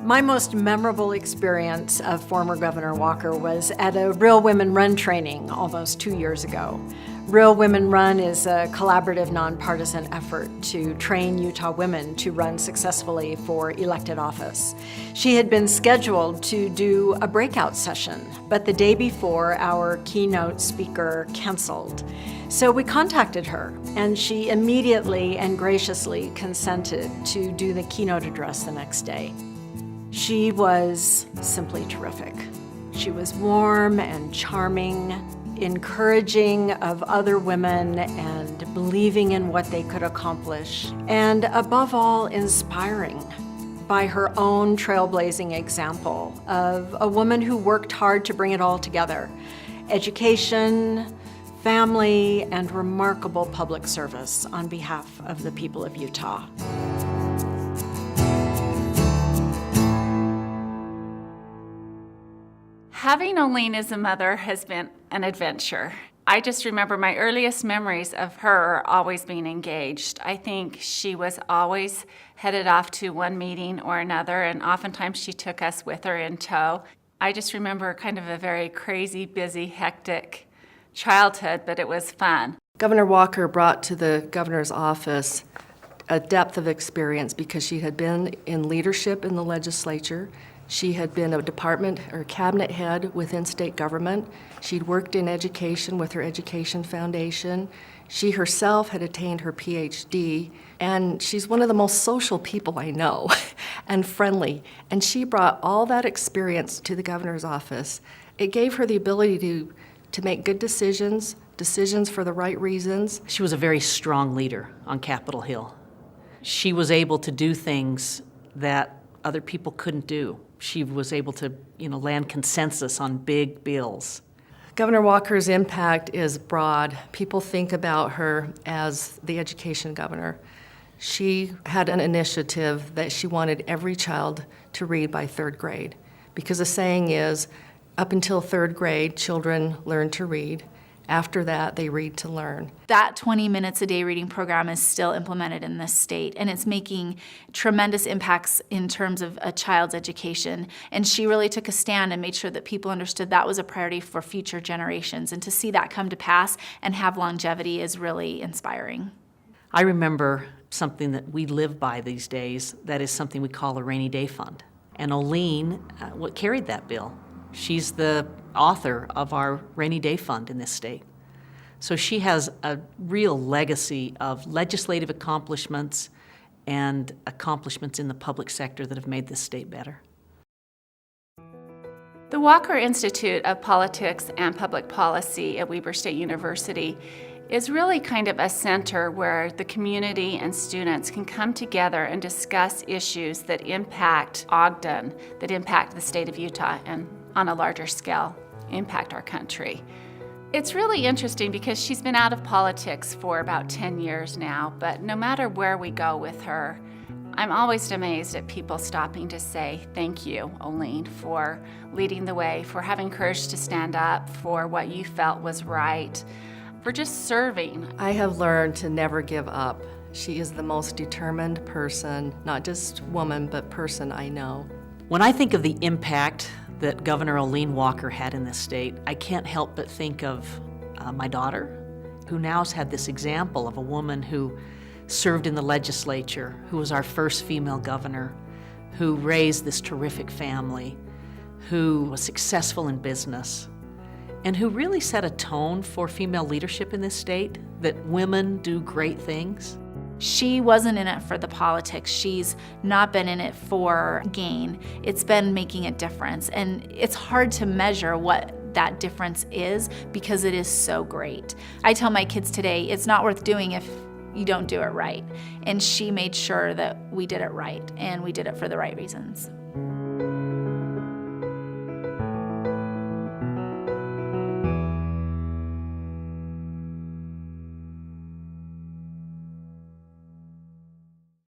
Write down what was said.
My most memorable experience of former Governor Walker was at a Real Women Run training almost 2 years ago. Real Women Run is a collaborative, nonpartisan effort to train Utah women to run successfully for elected office. She had been scheduled to do a breakout session, but the day before, our keynote speaker canceled. So we contacted her, and she immediately and graciously consented to do the keynote address the next day. She was simply terrific. She was warm and charming, encouraging of other women and believing in what they could accomplish, and above all, inspiring by her own trailblazing example of a woman who worked hard to bring it all together: education, family, and remarkable public service on behalf of the people of Utah. Having Olene as a mother has been an adventure. I just remember my earliest memories of her always being engaged. I think she was always headed off to one meeting or another, and oftentimes she took us with her in tow. I just remember kind of a very crazy, busy, hectic childhood, but it was fun. Governor Walker brought to the governor's office a depth of experience because she had been in leadership in the legislature. She had been a department or cabinet head within state government. She'd worked in education with her education foundation. She herself had attained her PhD, and she's one of the most social people I know and friendly. And she brought all that experience to the governor's office. It gave her the ability to make good decisions for the right reasons. She was a very strong leader on Capitol Hill. She was able to do things that other people couldn't do. She was able to, land consensus on big bills. Governor Walker's impact is broad. People think about her as the education governor. She had an initiative that she wanted every child to read by 3rd grade, because the saying is, up until 3rd grade, children learn to read. After that, they read to learn. That 20 minutes a day reading program is still implemented in this state, and it's making tremendous impacts in terms of a child's education. And she really took a stand and made sure that people understood that was a priority for future generations. And to see that come to pass and have longevity is really inspiring. I remember something that we live by these days, that is something we call a rainy day fund. And Olene carried that bill. She's the author of our rainy day fund in this state. So she has a real legacy of legislative accomplishments and accomplishments in the public sector that have made this state better. The Walker Institute of Politics and Public Policy at Weber State University is really kind of a center where the community and students can come together and discuss issues that impact Ogden, that impact the state of Utah, and on a larger scale, impact our country. It's really interesting because she's been out of politics for about 10 years now, but no matter where we go with her, I'm always amazed at people stopping to say, thank you, Olene, for leading the way, for having courage to stand up for what you felt was right, for just serving. I have learned to never give up. She is the most determined person, not just woman, but person I know. When I think of the impact that Governor Olene Walker had in this state, I can't help but think of my daughter, who now has had this example of a woman who served in the legislature, who was our first female governor, who raised this terrific family, who was successful in business, and who really set a tone for female leadership in this state, that women do great things. She wasn't in it for the politics. She's not been in it for gain. It's been making a difference. And it's hard to measure what that difference is because it is so great. I tell my kids today, it's not worth doing if you don't do it right. And she made sure that we did it right, and we did it for the right reasons.